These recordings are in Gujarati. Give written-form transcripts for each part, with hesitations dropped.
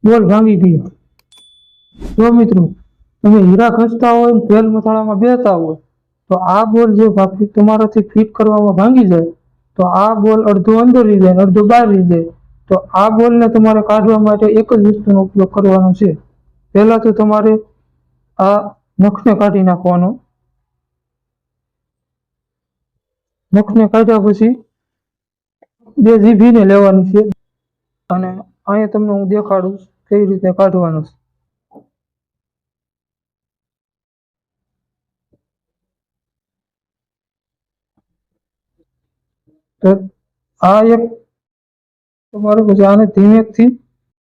બોલ ભાંગી ગયો। જો મિત્રો તમે હીરા ઘસતા હોય ને તેલ મસાલામાં બેસતા હોય તો આ બોલ જે તમારાથી ફિટ કરવામાં ભાંગી જાય તો આ બોલ અડધો અંદર રહી જાય અડધો બહાર રહી જાય। તો આ બોલને તમારે કાઢવા માટે એક જ વસ્તુનો ઉપયોગ કરવાનો છે। પહેલા તો તમારે આ નખને કાઢી નાખવાનો। નખને કાઢ્યા પછી બે જીભીને લેવાની છે અને અહીંયા તમને હું દેખાડું કઈ રીતે કાઢવાનું છે। તો આ એક તમારે પછી આને ધીમેથી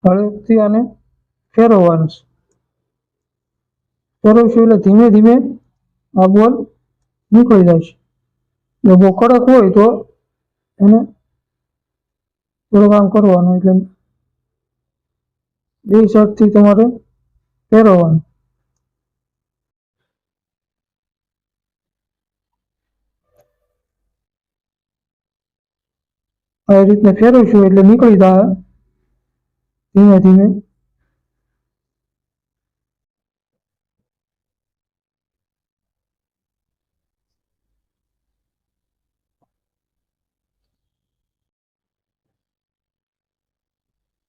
હળવેથી આને ફેરવવાનું છે। ફેરવશું એટલે ધીમે ધીમે આ બોલ નીકળી જાય છે। જો બહુ કડક હોય તો એને થોડુંક આમ કરવાનું એટલે બે સાઈડથી તમારે ફેરવવાનું। આ રીતને ફેરવશું એટલે નીકળી જાય ધીમે ધીમે।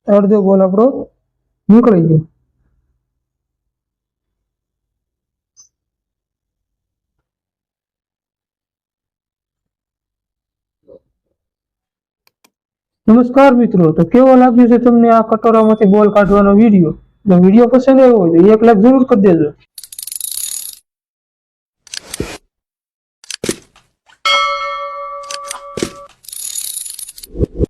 અડધો બોલ આપણો નીકળી ગયો। નમસ્કાર મિત્રો, તો કેવો લાગ્યો છે તમને આ કટોરામાંથી બોલ કાઢવાનો વિડીયો? જો વિડીયો પસંદ આવ્યો હોય તો એક લાઈક જરૂર કરી દેજો।